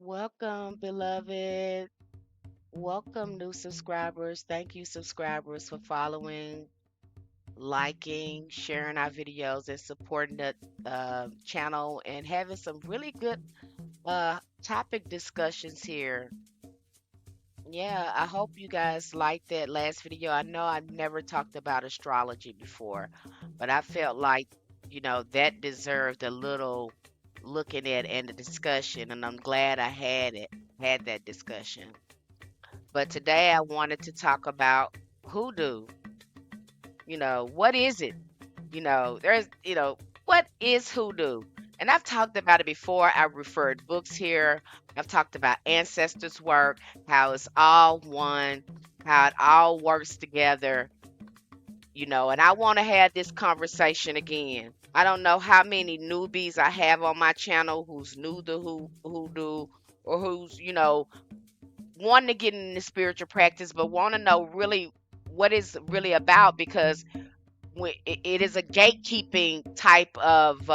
Welcome, beloved. Welcome, new subscribers. Thank you, subscribers, for following, liking, sharing our videos, and supporting the channel and having some really good topic discussions here. Yeah, I hope you guys liked that last video. I know I've never talked about astrology before, but I felt like, that deserved a little looking at and a discussion, and I'm glad I had that discussion. But today I wanted to talk about hoodoo. What is it? What is hoodoo? And I've talked about it before. I referred books here. I've talked about ancestors' work, how it's all one, how it all works together, and I want to have this conversation again. I don't know how many newbies I have on my channel who's new to hoodoo or who's, wanting to get in the spiritual practice, but want to know really what it's really about because it is a gatekeeping type of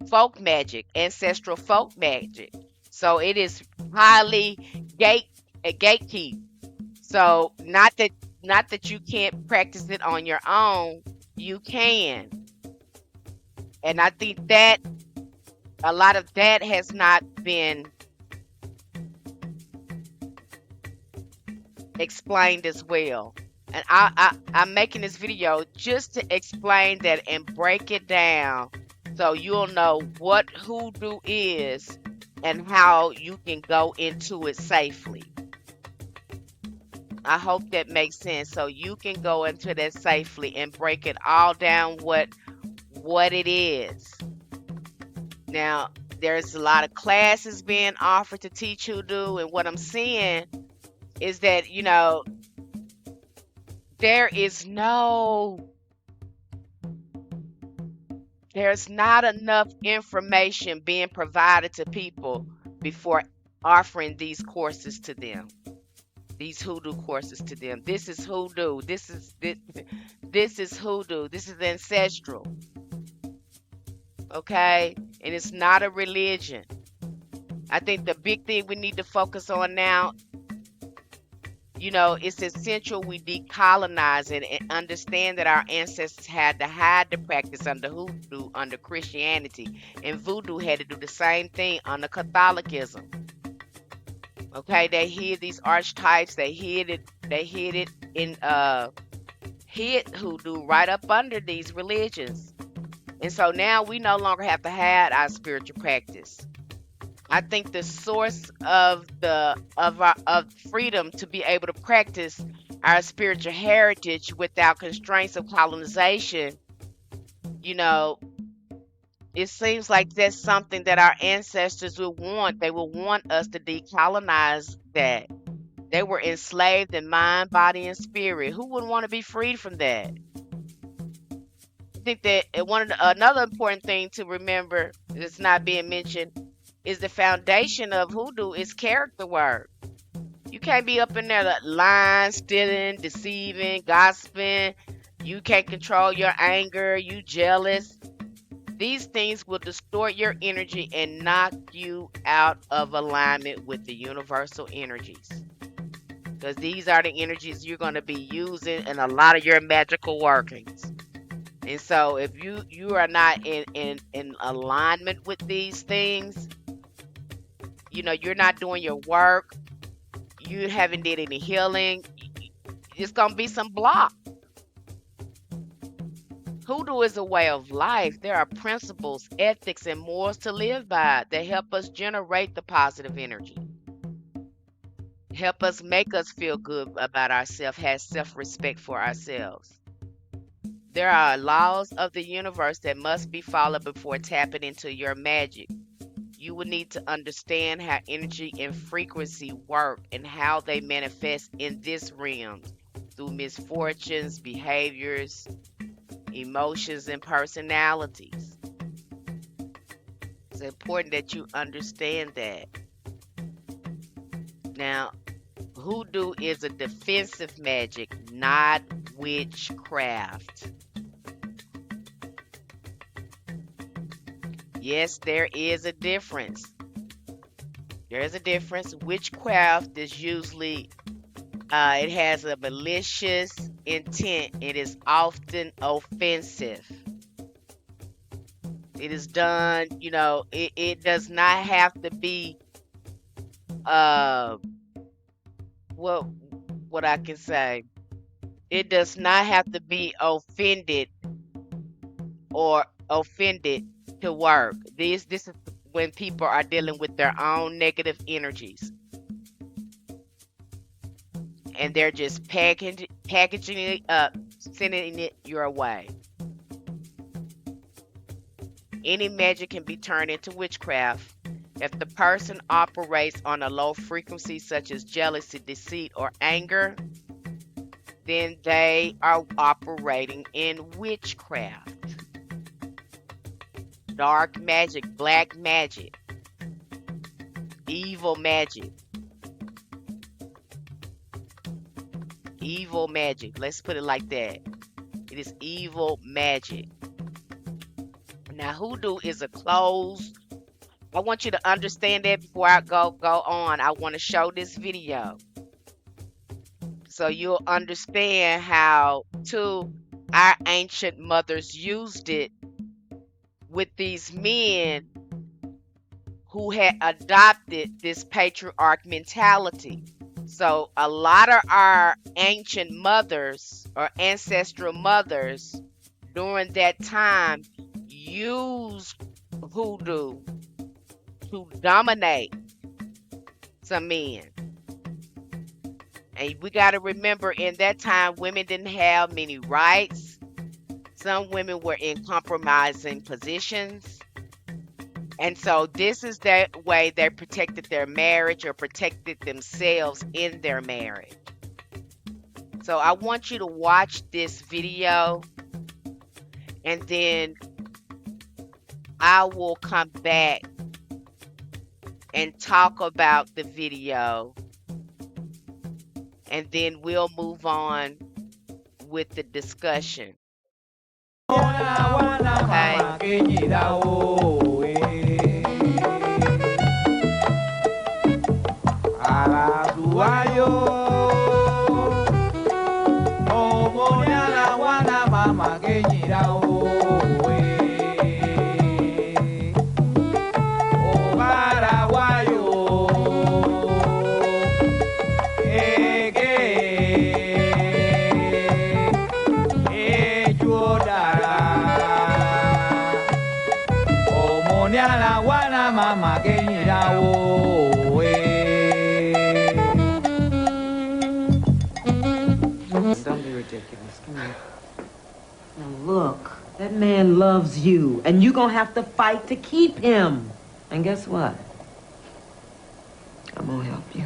folk magic, ancestral folk magic. So it is highly gate a gatekeep. So not that you can't practice it on your own, you can. And I think that a lot of that has not been explained as well. And I'm making this video just to explain that and break it down so you'll know what hoodoo is and how you can go into it safely. I hope that makes sense. So you can go into that safely and break it all down what it is. Now, there's a lot of classes being offered to teach hoodoo, and what I'm seeing is that, there is no there's not enough information being provided to people before offering these courses to them, these hoodoo courses to them. This is hoodoo. This is hoodoo. This is ancestral. Okay? And it's not a religion. I think the big thing we need to focus on now, it's essential we decolonize it and understand that our ancestors had to hide the practice under hoodoo, under Christianity, and voodoo had to do the same thing under Catholicism. Okay, they hid these archetypes, they hid it in hid hoodoo right up under these religions. And so now we no longer have to hide our spiritual practice. I think the source of freedom to be able to practice our spiritual heritage without constraints of colonization, you know, it seems like that's something that our ancestors would want. They would want us to decolonize that. They were enslaved in mind, body, and spirit. Who wouldn't want to be freed from that? I think that another important thing to remember that's not being mentioned is the foundation of hoodoo is character work. You can't be up in there lying, stealing, deceiving, gossiping. You can't control your anger. You jealous. These things will distort your energy and knock you out of alignment with the universal energies. Because these are the energies you're going to be using in a lot of your magical workings. And so if you are not in alignment with these things, you're not doing your work, you haven't did any healing, it's going to be some block. Hoodoo is a way of life. There are principles, ethics, and morals to live by that help us generate the positive energy, help us make us feel good about ourselves, have self-respect for ourselves. There are laws of the universe that must be followed before tapping into your magic. You will need to understand how energy and frequency work and how they manifest in this realm through misfortunes, behaviors, emotions, and personalities. It's important that you understand that. Now, hoodoo is a defensive magic, not witchcraft. Yes, there is a difference. There is a difference. Witchcraft is usually it has a malicious intent. It is often offensive. It is done, it does not have to be uh what what I can say. It does not have to be offended to work. This is when people are dealing with their own negative energies and they're just packaging it up, sending it your way. Any magic can be turned into witchcraft. If the person operates on a low frequency, such as jealousy, deceit, or anger, then they are operating in witchcraft. Dark magic, black magic, evil magic. Evil magic. Let's put it like that. It is evil magic. Now, hoodoo is a closed. I want you to understand that before I go on. I want to show this video so you'll understand how too our ancient mothers used it with these men who had adopted this patriarch mentality. So a lot of our ancient mothers or ancestral mothers during that time used hoodoo to dominate some men. And we got to remember in that time, women didn't have many rights. Some women were in compromising positions. And so this is the way they protected their marriage or protected themselves in their marriage. So I want you to watch this video and then I will come back and talk about the video and then we'll move on with the discussion. Okay. Don't be ridiculous. Come here. Now look, that man loves you, and you're gonna have to fight to keep him. And guess what? I'm gonna help you.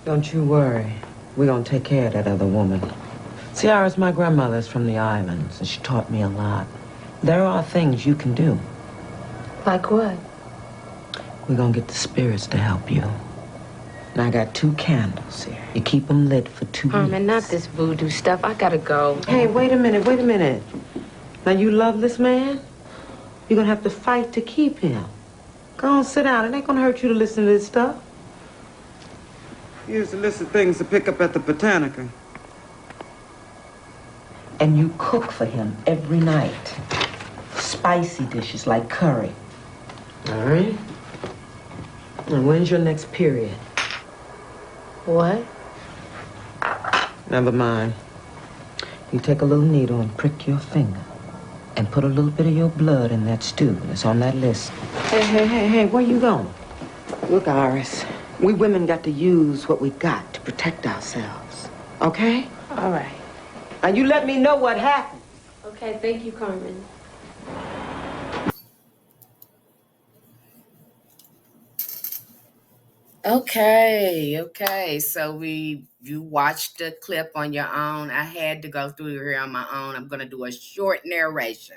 Don't you worry. We're gonna take care of that other woman. Ciara's my grandmother's from the islands, and she taught me a lot. There are things you can do. Like what? We're gonna get the spirits to help you. And I got 2 candles here. You keep them lit for 2 weeks. Carmen, not this voodoo stuff. I gotta go. Hey, wait a minute. Now, you love this man? You're gonna have to fight to keep him. Go on, sit down. It ain't gonna hurt you to listen to this stuff. Here's a list of things to pick up at the Botanica. And you cook for him every night. Spicy dishes like curry. All right? And when's your next period? What? Never mind. You take a little needle and prick your finger. And put a little bit of your blood in that stew that's on that list. Hey, where you going? Look, Iris, we women got to use what we got to protect ourselves. Okay? All right. Now, you let me know what happened. Okay, thank you, Carmen. Okay. So you watched the clip on your own. I had to go through here on my own. I'm gonna do a short narration.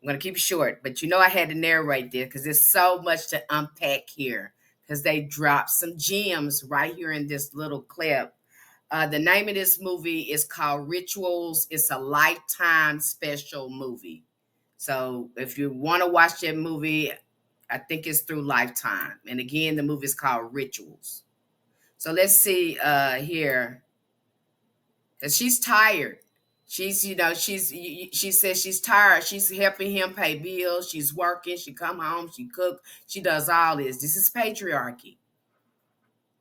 I'm gonna keep it short, but I had to narrate this because there's so much to unpack here. Because they dropped some gems right here in this little clip The name of this movie is called Rituals. It's a Lifetime special movie. So if you want to watch that movie, I think it's through Lifetime. And again, the movie is called Rituals. So let's see here. And she's tired. She says she's tired. She's helping him pay bills. She's working. She come home. She cook. She does all this. This is patriarchy.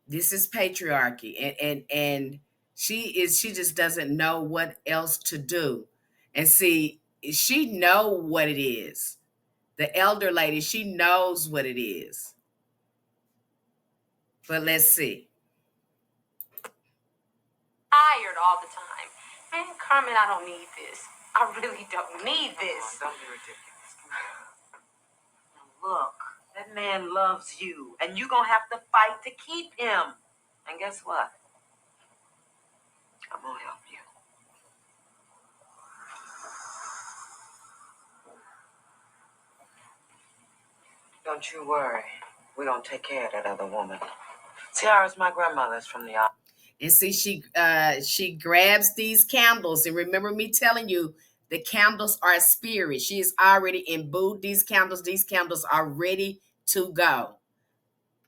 This is patriarchy, and she just doesn't know what else to do. And see, she know what it is. The elder lady, she knows what it is. But let's see. Tired all the time. Man, Carmen, I don't need this. I really don't need this. Don't be ridiculous. Now look, that man loves you, and you're gonna have to fight to keep him. And guess what? I'm gonna help you. Don't you worry. We're gonna take care of that other woman. Tiara's my grandmother's from the office. And see, she grabs these candles. And remember me telling you, the candles are a spirit. She is already imbued these candles. These candles are ready to go.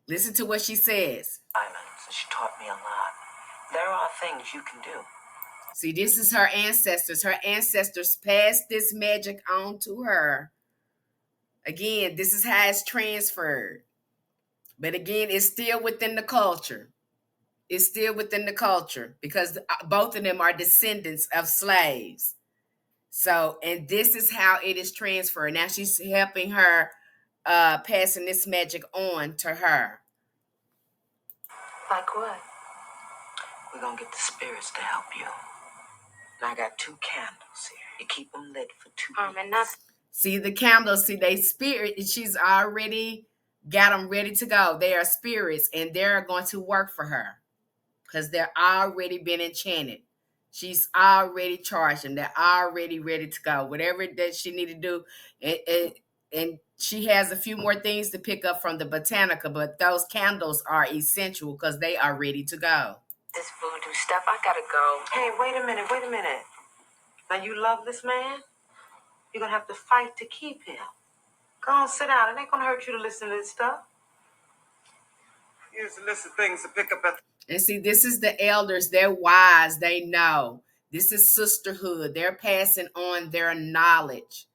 Listen to what she says. She taught me a lot. There are things you can do. See, this is her ancestors. Her ancestors passed this magic on to her. Again, this is how it's transferred. But again, it's still within the culture. It's still within the culture because both of them are descendants of slaves. So, and this is how it is transferred. Now she's helping her, passing this magic on to her. Like what? We're gonna get the spirits to help you. And I got 2 candles here. You keep them lit for 2 Carmen, weeks. not. See the candles, see they spirit, she's already got them ready to go. They are spirits and they're going to work for her because they're already been enchanted. She's already charged them. They're already ready to go. Whatever that she need to do. And she has a few more things to pick up from the Botanica, but those candles are essential because they are ready to go. This voodoo stuff, I gotta go. Hey, wait a minute. Now you love this man? You're gonna have to fight to keep him. Go on, sit down. It ain't gonna hurt you to listen to this stuff. Here's a list of things to pick up at And see, this is the elders. They're wise. They know. This is sisterhood. They're passing on their knowledge,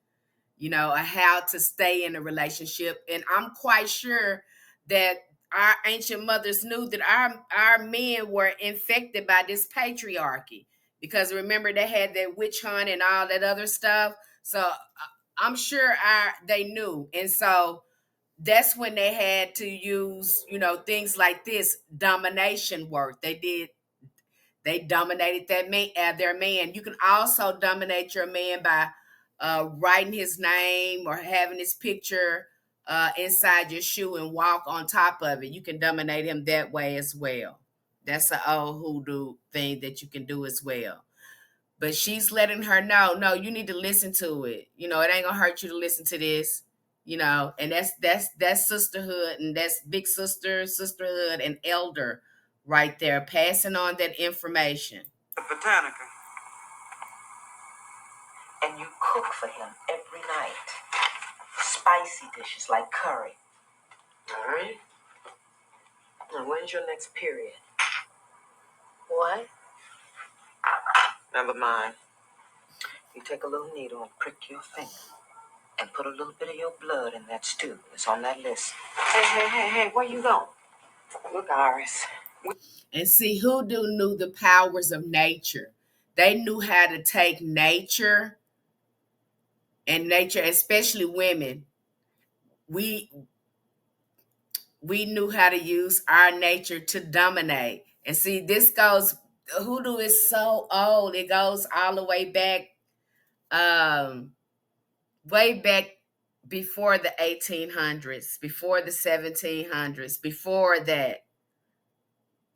how to stay in a relationship. And I'm quite sure that our ancient mothers knew that our men were infected by this patriarchy. Because remember, they had that witch hunt and all that other stuff. So I'm sure they knew. And so that's when they had to use, things like this domination work. They dominated their man. You can also dominate your man by writing his name or having his picture inside your shoe and walk on top of it. You can dominate him that way as well. That's an old hoodoo thing that you can do as well. But she's letting her know, no, you need to listen to it. It ain't gonna hurt you to listen to this. And that's sisterhood, and that's big sisterhood, and elder right there, passing on that information. the Botanica. And you cook for him every night. Spicy dishes like curry. All right? Now, when's your next period? What? Never mind. You take a little needle and prick your finger. And put a little bit of your blood in that stew. It's on that list. Hey, where you going? Look, Iris. And see, Hoodoo knew the powers of nature. They knew how to take nature, and nature, especially women, we knew how to use our nature to dominate. And see, Hoodoo is so old. It goes all the way back, before the 1800s, before the 1700s, before that.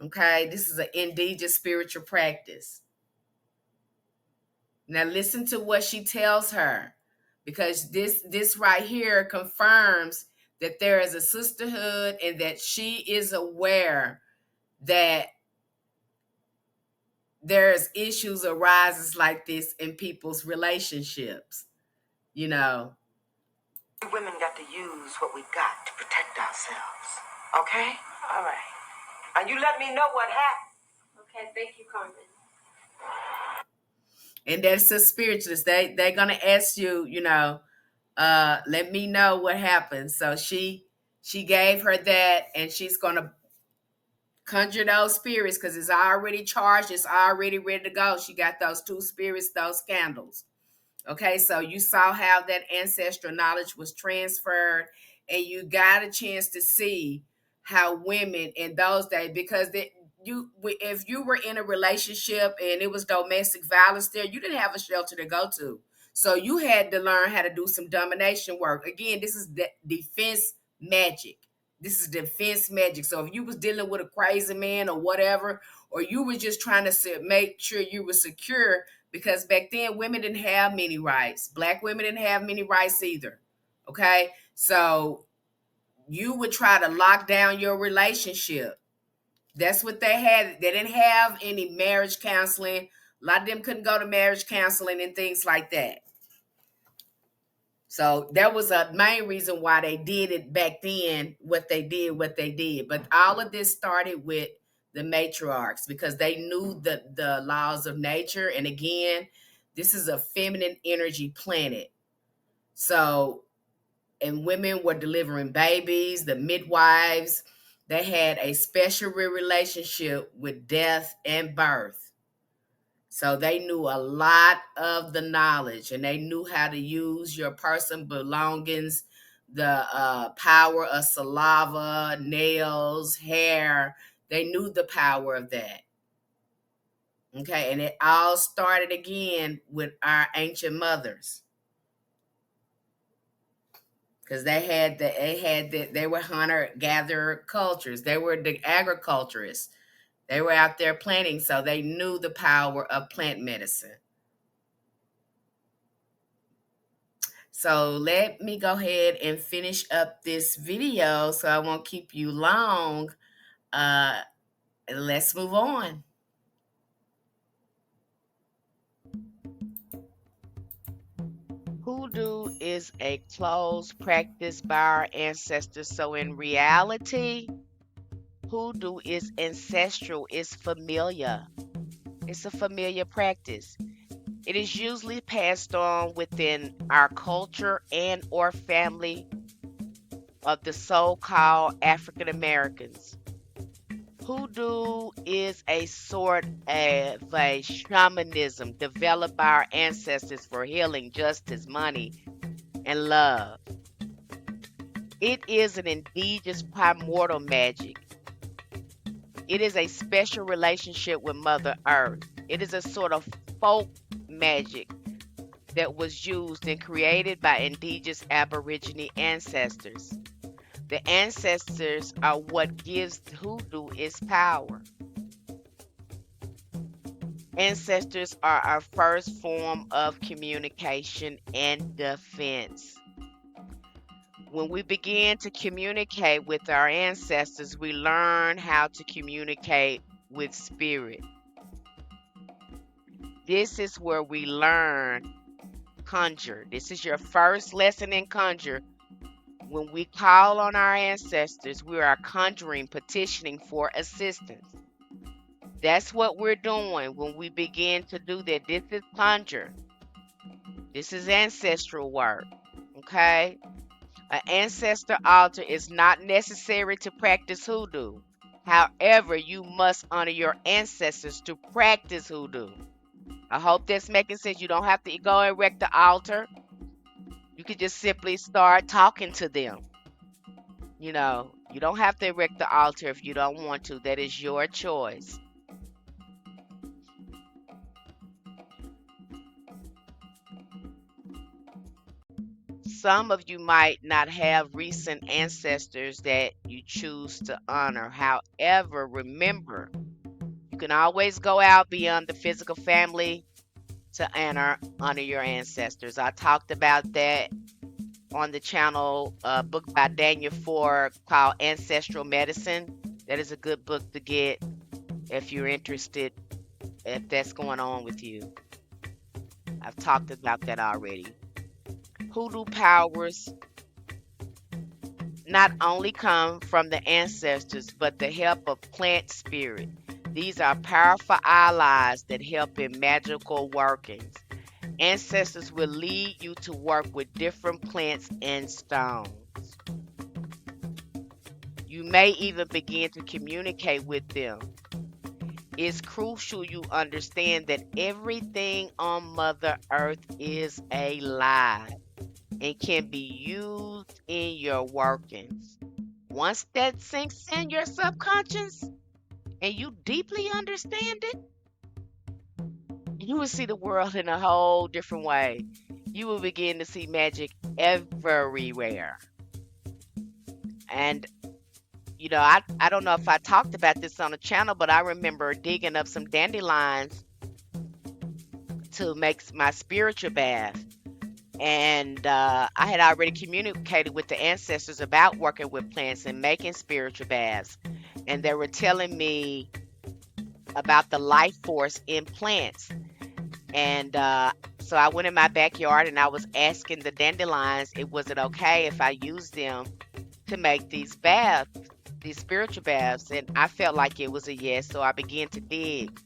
Okay, this is an indigenous spiritual practice. Now listen to what she tells her, because this right here confirms that there is a sisterhood and that she is aware that there's issues arises like this in people's relationships, you know. Women got to use what we got to protect ourselves. Okay? All right. And you let me know what happened. Okay, thank you, Carmen. And that's the spiritualist. They're gonna ask you, let me know what happened. So she gave her that, and she's gonna conjure those spirits because it's already charged, it's already ready to go. She got those two spirits, those candles. Okay, so you saw how that ancestral knowledge was transferred, and you got a chance to see how women in those days, because if you were in a relationship and it was domestic violence there, you didn't have a shelter to go to. So you had to learn how to do some domination work. Again, this is defense magic. This is defense magic. So if you was dealing with a crazy man or whatever, or you were just trying to make sure you were secure, because back then women didn't have many rights. Black women didn't have many rights either. Okay, so you would try to lock down your relationship. That's what they had. They didn't have any marriage counseling. A lot of them couldn't go to marriage counseling and things like that. So that was a main reason why they did it back then, what they did. But all of this started with the matriarchs because they knew the laws of nature. And again, this is a feminine energy planet. So, and women were delivering babies, the midwives, they had a special relationship with death and birth. So they knew a lot of the knowledge, and they knew how to use your person belongings, the power of saliva, nails, hair. They knew the power of that. Okay, and it all started again with our ancient mothers. Because they were hunter-gatherer cultures. They were the agriculturists. They were out there planting, so they knew the power of plant medicine. So let me go ahead and finish up this video so I won't keep you long. Let's move on. Hoodoo is a closed practice by our ancestors. So in reality, hoodoo is ancestral, it's familiar. It's a familiar practice. It is usually passed on within our culture and or family of the so-called African Americans. Hoodoo is a sort of a shamanism developed by our ancestors for healing, justice, money, and love. It is an indigenous primordial magic. It is a special relationship with Mother Earth. It is a sort of folk magic that was used and created by indigenous Aborigine ancestors. The ancestors are what gives hoodoo its power. Ancestors are our first form of communication and defense. When we begin to communicate with our ancestors, we learn how to communicate with spirit. This is where we learn conjure. This is your first lesson in conjure. When we call on our ancestors, we are conjuring, petitioning for assistance. That's what we're doing when we begin to do that. This is conjure. This is ancestral work. Okay? An ancestor altar is not necessary to practice hoodoo. However, you must honor your ancestors to practice hoodoo. I hope that's making sense. You don't have to go erect the altar. You can just simply start talking to them. You don't have to erect the altar if you don't want to. That is your choice. Some of you might not have recent ancestors that you choose to honor. However, remember, you can always go out beyond the physical family to honor your ancestors. I talked about that on the channel, a book by Daniel Ford called Ancestral Medicine. That is a good book to get if you're interested if that's going on with you. I've talked about that already. Hoodoo powers not only come from the ancestors, but the help of plant spirit. These are powerful allies that help in magical workings. Ancestors will lead you to work with different plants and stones. You may even begin to communicate with them. It's crucial you understand that everything on Mother Earth is alive and can be used in your workings. Once that sinks in your subconscious and you deeply understand it, you will see the world in a whole different way. You will begin to see magic everywhere. And I don't know if I talked about this on the channel, but I remember digging up some dandelions to make my spiritual bath. And I had already communicated with the ancestors about working with plants and making spiritual baths. And they were telling me about the life force in plants. And so I went in my backyard and I was asking the dandelions, was it okay if I used them to make these baths, these spiritual baths? And I felt like it was a yes, so I began to dig.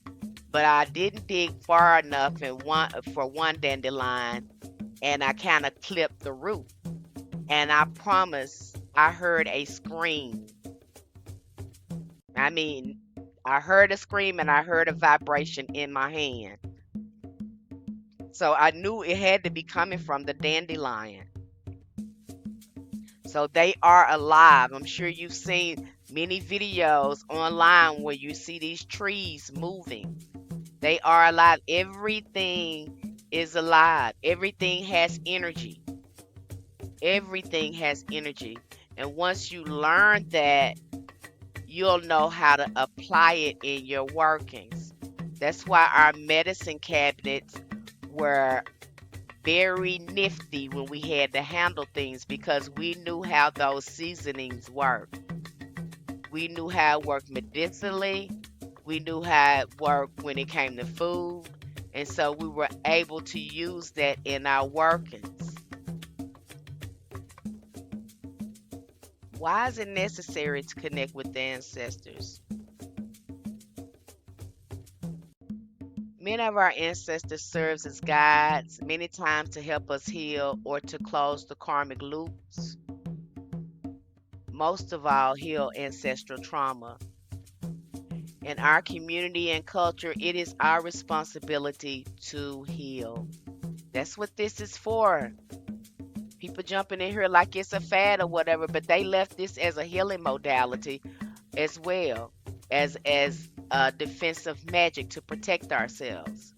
But I didn't dig far enough for one dandelion, and I kind of clipped the root. And I promise I heard a scream. I mean, I heard a scream and I heard a vibration in my hand. So I knew it had to be coming from the dandelion. So they are alive. I'm sure you've seen many videos online where you see these trees moving. They are alive. Everything is alive. Everything has energy. Everything has energy. And once you learn that, you'll know how to apply it in your workings. That's why our medicine cabinets were very nifty when we had to handle things, because we knew how those seasonings work. We knew how it worked medicinally. We knew how it worked when it came to food. And so we were able to use that in our workings. Why is it necessary to connect with the ancestors? Many of our ancestors serve as guides, many times to help us heal or to close the karmic loops. Most of all, heal ancestral trauma. In our community and culture, it is our responsibility to heal. That's what this is for. People jumping in here like it's a fad or whatever, but they left this as a healing modality as well as defensive magic to protect ourselves.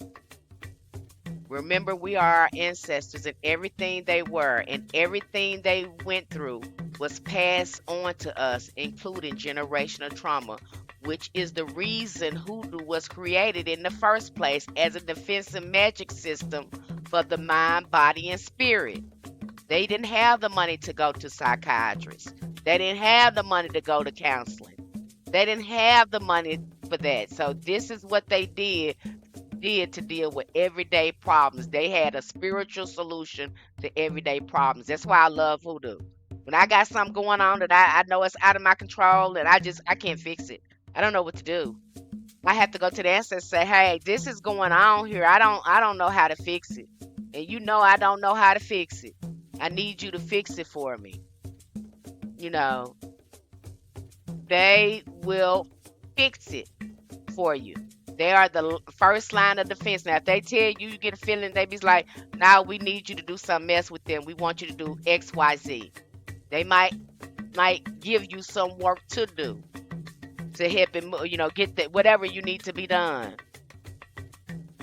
Remember, we are our ancestors, and everything they were and everything they went through was passed on to us, including generational trauma, which is the reason hoodoo was created in the first place as a defensive magic system for the mind, body, and spirit. They didn't have the money to go to psychiatrists. They didn't have the money to go to counseling. They didn't have the money for that. So this is what they did to deal with everyday problems. They had a spiritual solution to everyday problems. That's why I love hoodoo. When I got something going on that I know it's out of my control and I can't fix it. I don't know what to do. I have to go to the ancestors and say, hey, this is going on here. I don't know how to fix it. And I don't know how to fix it. I need you to fix it for me. You know, they will fix it for you. They are the first line of defense. Now, if they tell you, you get a feeling, they be like, now we need you to do something else with them. We want you to do X, Y, Z. They might give you some work to do to help him, get that whatever you need to be done.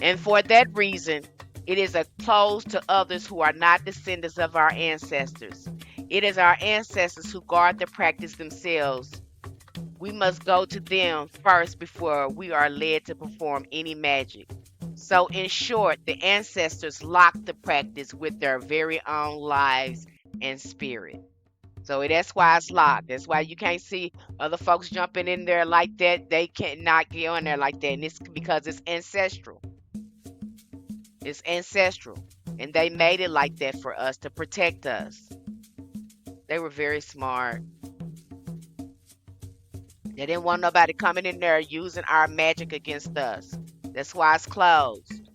And for that reason, it is a close to others who are not descendants of our ancestors. It is our ancestors who guard the practice themselves. We must go to them first before we are led to perform any magic. So, in short, the ancestors locked the practice with their very own lives and spirit. So that's why it's locked. That's why you can't see other folks jumping in there like that. They cannot get on there like that. And it's because it's ancestral. It's ancestral. And they made it like that for us to protect us. They were very smart. They didn't want nobody coming in there using our magic against us. That's why it's closed.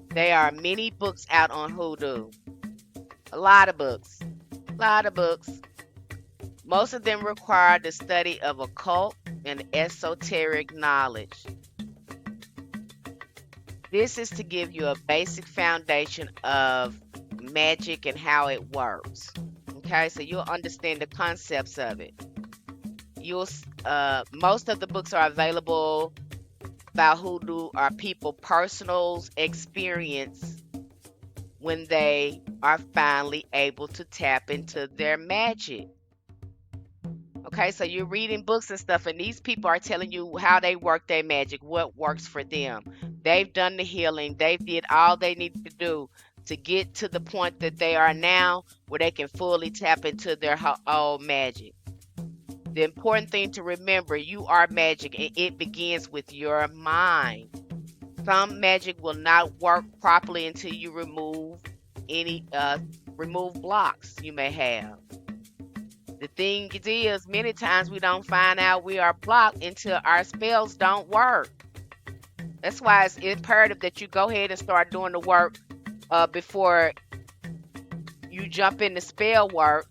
There are many books out on Hoodoo. A lot of books. A lot of books. Most of them require the study of occult and esoteric knowledge. This is to give you a basic foundation of magic and how it works. Okay, so you'll understand the concepts of it. Most of the books are available about Hoodoo are people personal experience when they are finally able to tap into their magic. Okay, so you're reading books and stuff, and these people are telling you how they work their magic, what works for them. They've done the healing, they did all they need to do to get to the point that they are now where they can fully tap into their old magic. The important thing to remember, you are magic and it begins with your mind. Some magic will not work properly until you remove any blocks you may have. The thing is, many times we don't find out we are blocked until our spells don't work. That's why it's imperative that you go ahead and start doing the work before you jump into spell work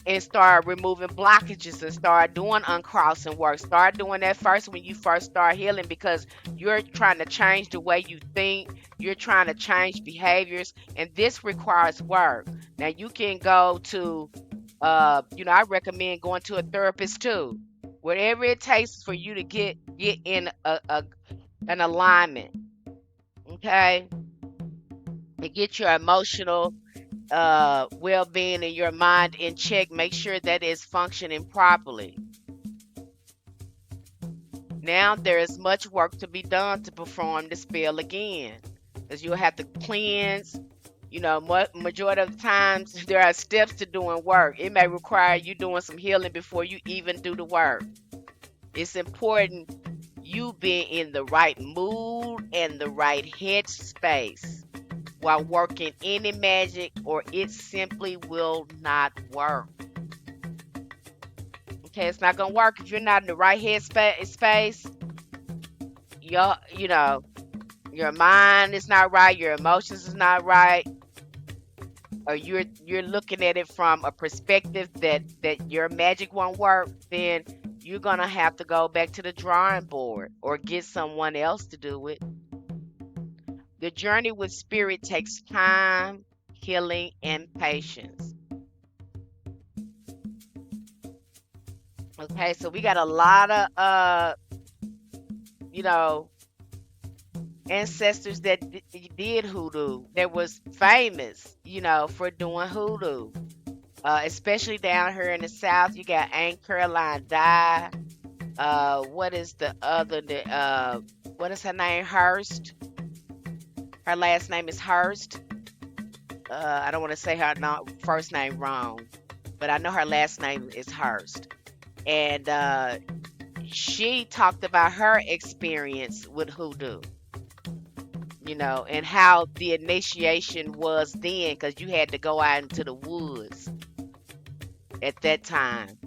and start removing blockages and start doing uncrossing work. Start doing that first when you first start healing, because you're trying to change the way you think. You're trying to change behaviors, and this requires work. Now, you can go to, I recommend going to a therapist too. Whatever it takes for you to get in an alignment, okay, to get your emotional well-being and your mind in check. Make sure that it's functioning properly. Now there is much work to be done to perform the spell again, because you'll have to cleanse. Majority of the times there are steps to doing work. It may require you doing some healing before you even do the work. It's important you being in the right mood and the right headspace while working any magic, or it simply will not work. Okay, it's not gonna work if you're not in the right headspace. Your mind is not right, your emotions is not right, or you're looking at it from a perspective that your magic won't work. Then you're gonna have to go back to the drawing board or get someone else to do it. The journey with spirit takes time, healing, and patience. Okay, so we got a lot of ancestors that did hoodoo, that was famous, for doing hoodoo. Especially down here in the South, you got Aunt Caroline Dye. What is the other? What is her name? Hurst. Her last name is Hurst. I don't want to say her first name wrong, but I know her last name is Hurst. And she talked about her experience with hoodoo, and how the initiation was then, because you had to go out into the woods at that time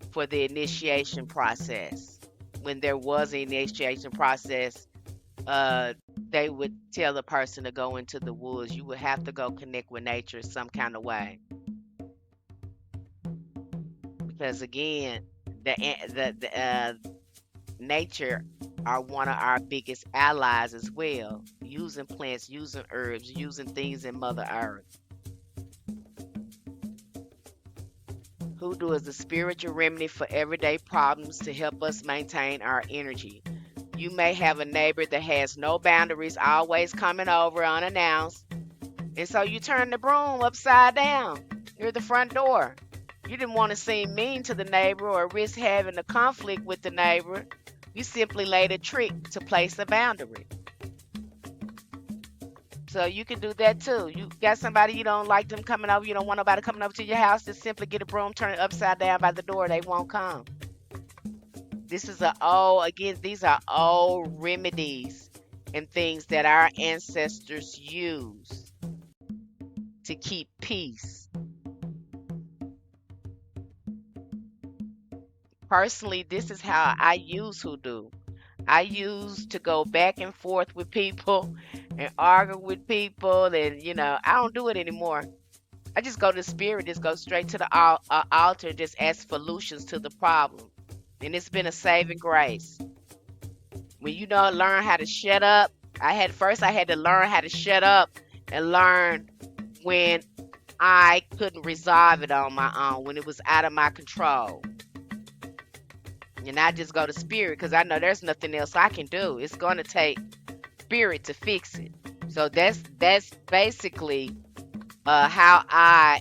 for the initiation process. When there was an initiation process, they would tell the person to go into the woods. You would have to go connect with nature some kind of way, because again, the nature are one of our biggest allies as well. Using plants, using herbs, using things in Mother Earth. Hoodoo is a spiritual remedy for everyday problems to help us maintain our energy. You may have a neighbor that has no boundaries, always coming over unannounced, and so you turn the broom upside down near the front door. You didn't want to seem mean to the neighbor or risk having a conflict with the neighbor. You simply laid a trick to place a boundary. So you can do that too. You got somebody you don't like them coming over, you don't want nobody coming over to your house, just simply get a broom, turn it upside down by the door, they won't come. This is again, these are old remedies and things that our ancestors used to keep peace. Personally, this is how I use hoodoo. I used to go back and forth with people and argue with people, and I don't do it anymore. I just go to spirit, just go straight to the altar, and just ask solutions to the problem. And it's been a saving grace. When you don't learn how to shut up, I had to learn how to shut up and learn when I couldn't resolve it on my own, when it was out of my control. And I just go to spirit because I know there's nothing else I can do. It's going to take spirit to fix it. So that's basically how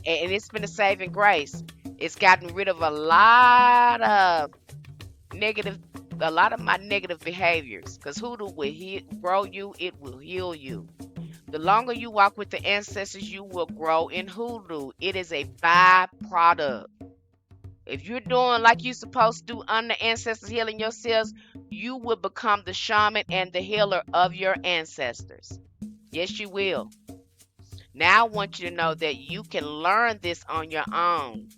and it's been a saving grace. It's gotten rid of negative, a lot of my negative behaviors. Because hoodoo will grow you, it will heal you. The longer you walk with the ancestors, you will grow in hoodoo. It is a byproduct. If you're doing like you're supposed to do under ancestors, healing yourselves, you will become the shaman and the healer of your ancestors. Yes, you will. Now I want you to know that you can learn this on your own.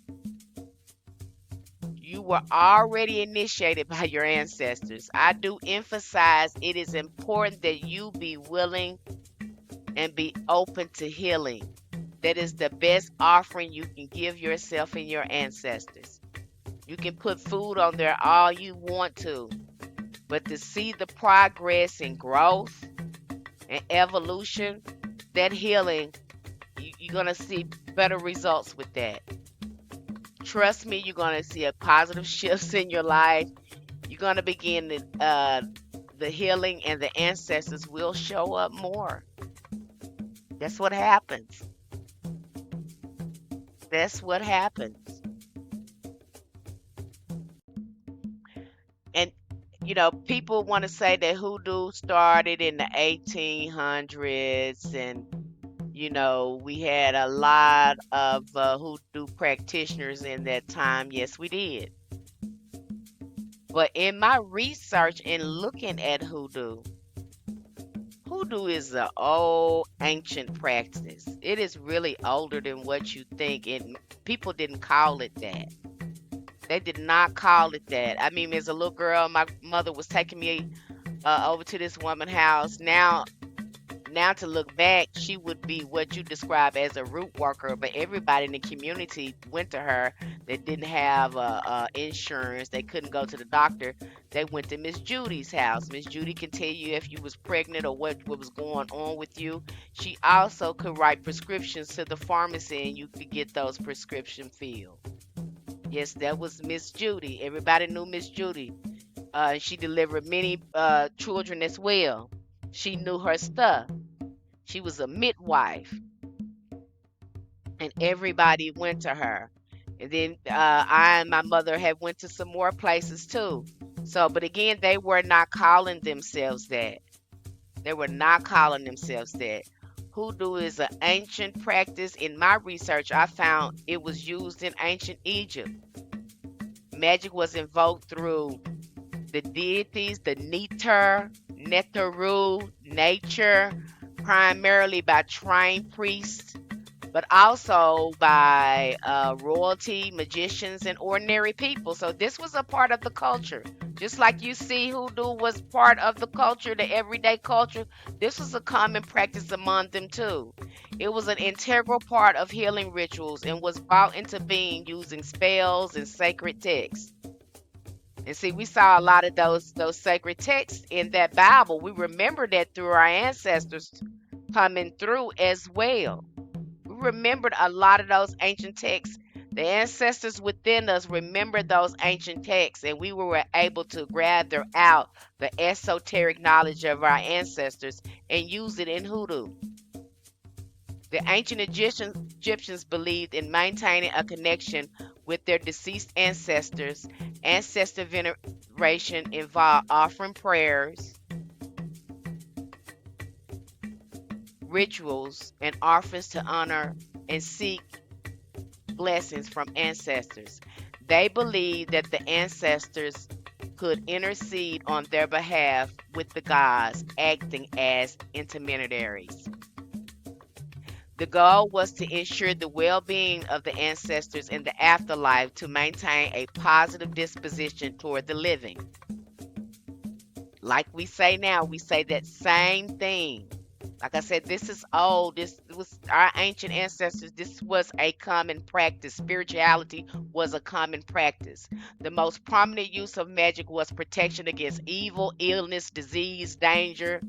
You were already initiated by your ancestors. I do emphasize it is important that you be willing and be open to healing. That is the best offering you can give yourself and your ancestors. You can put food on there all you want to, but to see the progress and growth and evolution, that healing, you're going to see better results with that. Trust me, you're going to see a positive shifts in your life. You're going to begin the healing, and the ancestors will show up more. That's what happens. That's what happens. And people want to say that hoodoo started in the 1800s, and we had a lot of hoodoo practitioners in that time. Yes, we did. But in my research and looking at hoodoo, hoodoo is an old ancient practice. It is really older than what you think, and people didn't call it that. They did not call it that. I mean, as a little girl, my mother was taking me over to this woman's house. Now to look back, she would be what you describe as a root worker, but everybody in the community went to her that didn't have insurance. They couldn't go to the doctor. They went to Miss Judy's house. Miss Judy can tell you if you was pregnant or what was going on with you. She also could write prescriptions to the pharmacy, and you could get those prescriptions filled. Yes, that was Miss Judy. Everybody knew Miss Judy. She delivered many children as well. She knew her stuff. She was a midwife, and everybody went to her. And then I and my mother had went to some more places too. So, but again, they were not calling themselves that. They were not calling themselves that. Hoodoo is an ancient practice. In my research, I found it was used in ancient Egypt. Magic was invoked through the deities, the Neteru, nature, primarily by trained priests, but also by royalty, magicians, and ordinary people. So this was a part of the culture. Just like you see hoodoo was part of the culture, the everyday culture, this was a common practice among them too. It was an integral part of healing rituals and was brought into being using spells and sacred texts. And see, we saw a lot of those sacred texts in that Bible. We remember that through our ancestors coming through as well. We remembered a lot of those ancient texts. The ancestors within us remembered those ancient texts, and we were able to gather out the esoteric knowledge of our ancestors and use it in hoodoo. The ancient Egyptians believed in maintaining a connection with their deceased ancestors. Ancestor veneration involved offering prayers, rituals, and offerings to honor and seek blessings from ancestors. They believed that the ancestors could intercede on their behalf with the gods, acting as intermediaries. The goal was to ensure the well being of the ancestors in the afterlife to maintain a positive disposition toward the living. Like we say now, we say that same thing. Like I said, this is old. This was our ancient ancestors. This was a common practice. Spirituality was a common practice. The most prominent use of magic was protection against evil, illness, disease, danger,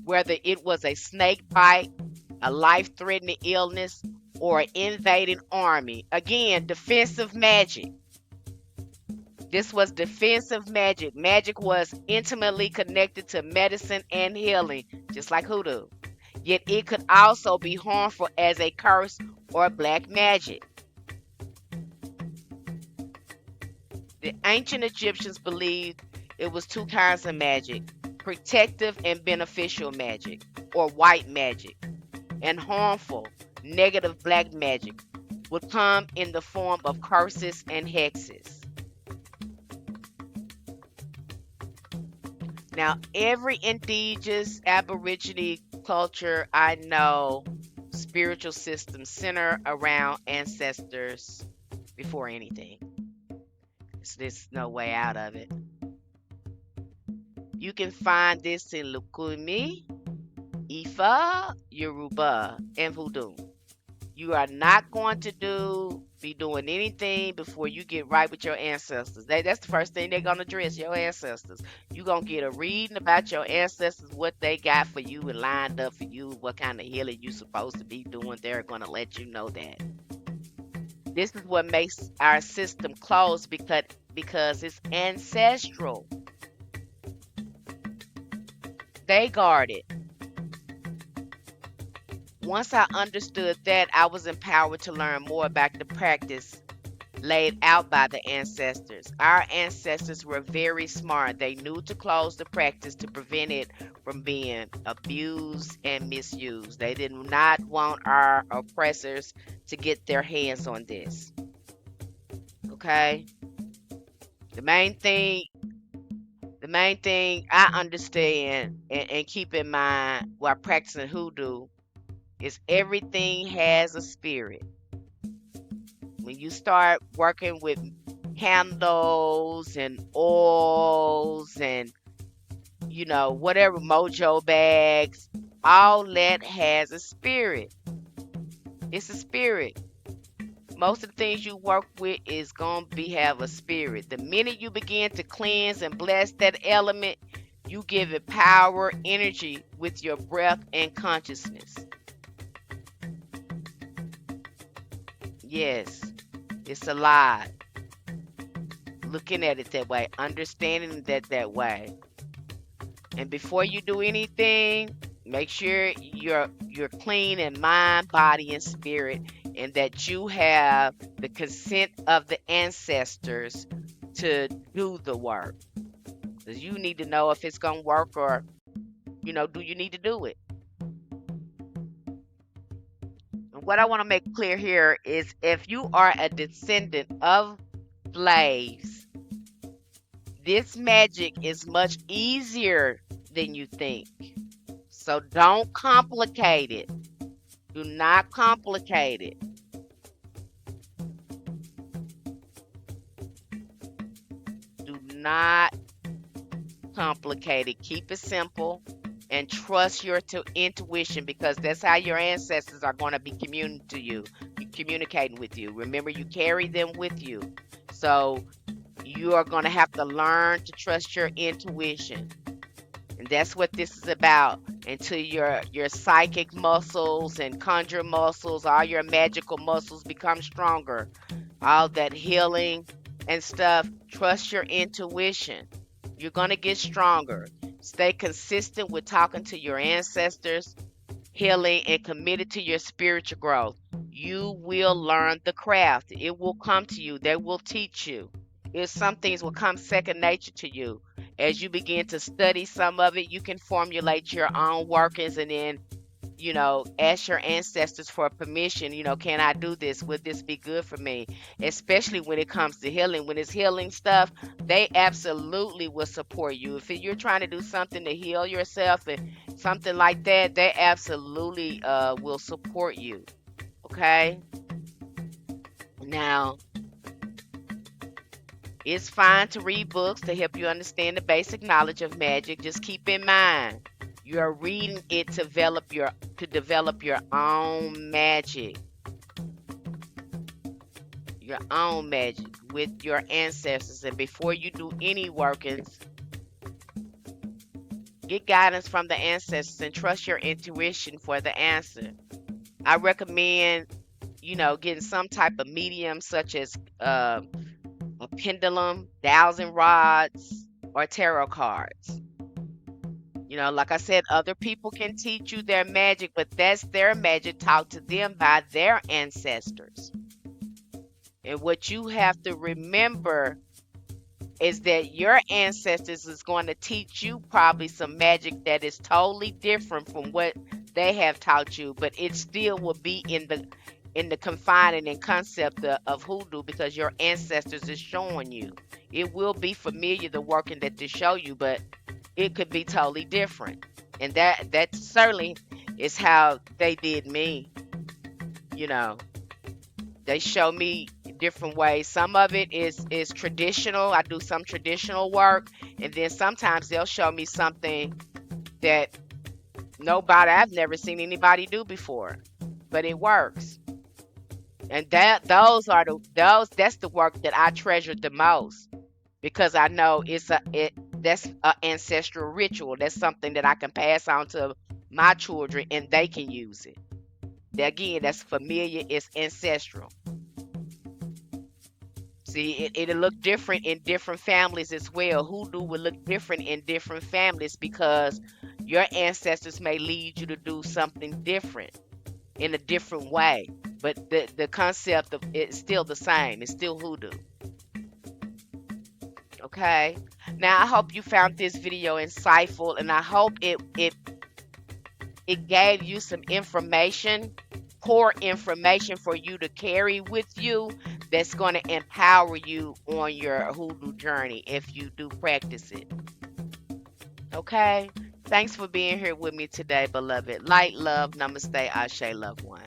whether it was a snake bite, a life threatening illness, or an invading army. Again, defensive magic. This was defensive magic. Magic was intimately connected to medicine and healing, just like hoodoo. Yet it could also be harmful as a curse or black magic. The ancient Egyptians believed it was two kinds of magic: protective and beneficial magic, or white magic, and harmful, negative black magic would come in the form of curses and hexes. Now, every indigenous Aborigine culture I know, spiritual system center around ancestors before anything. So there's no way out of it. You can find this in Lukumi, Ifa, Yoruba, and Voodoo. You are not going to be doing anything before you get right with your ancestors. That's the first thing they're going to address, your ancestors. You're going to get a reading about your ancestors, what they got for you and lined up for you, what kind of healing you're supposed to be doing. They're going to let you know that. This is what makes our system close because it's ancestral. They guard it. Once I understood that, I was empowered to learn more about the practice laid out by the ancestors. Our ancestors were very smart. They knew to close the practice to prevent it from being abused and misused. They did not want our oppressors to get their hands on this. Okay? The main thing I understand and keep in mind while practicing hoodoo is everything has a spirit. When you start working with candles and oils and whatever mojo bags, all that has a spirit. It's a spirit. Most of the things you work with is going to have a spirit. The minute you begin to cleanse and bless that element, you give it power, energy with your breath and consciousness. Yes, it's alive. Looking at it that way, understanding that way. And before you do anything, make sure you're clean in mind, body, and spirit, and that you have the consent of the ancestors to do the work. Because you need to know if it's going to work or, do you need to do it? And what I want to make clear here is if you are a descendant of slaves, this magic is much easier than you think. So don't complicate it. Do not complicate it. Do not complicate it. Keep it simple and trust your intuition, because that's how your ancestors are going to be communicating with you. Remember, you carry them with you. So you are going to have to learn to trust your intuition. And that's what this is about. Until your psychic muscles and conjure muscles, all your magical muscles become stronger. All that healing and stuff, trust your intuition. You're going to get stronger. Stay consistent with talking to your ancestors, healing, and committed to your spiritual growth. You will learn the craft. It will come to you. They will teach you. Some things will come second nature to you. As you begin to study some of it, you can formulate your own workings and then ask your ancestors for permission. Can I do this? Would this be good for me? Especially when it comes to healing. When it's healing stuff, they absolutely will support you. If you're trying to do something to heal yourself and something like that, they absolutely will support you. Okay? Now, it's fine to read books to help you understand the basic knowledge of magic. Just keep in mind, you're reading it to develop your own magic. Your own magic with your ancestors. And before you do any workings, get guidance from the ancestors and trust your intuition for the answer. I recommend, getting some type of medium such as a pendulum, dowsing rods, or tarot cards. Like I said, other people can teach you their magic, but that's their magic taught to them by their ancestors. And what you have to remember is that your ancestors is going to teach you probably some magic that is totally different from what they have taught you, but it still will be in the confining and concept of hoodoo because your ancestors is showing you. It will be familiar the working that they show you, but it could be totally different. And that certainly is how they did me. You know, they show me different ways. Some of it is traditional. I do some traditional work, and then sometimes they'll show me something that I've never seen anybody do before, but it works. And that's the work that I treasure the most because I know that's an ancestral ritual. That's something that I can pass on to my children and they can use it. Again, that's familiar, it's ancestral. See, it'll look different in different families as well. Hoodoo will look different in different families because your ancestors may lead you to do something different in a different way. But the concept of it's still the same. It's still hoodoo. Okay. Now I hope you found this video insightful and I hope it gave you some information, core information for you to carry with you that's going to empower you on your hoodoo journey if you do practice it. Okay? Thanks for being here with me today, beloved. Light, love, namaste, ashe, loved one.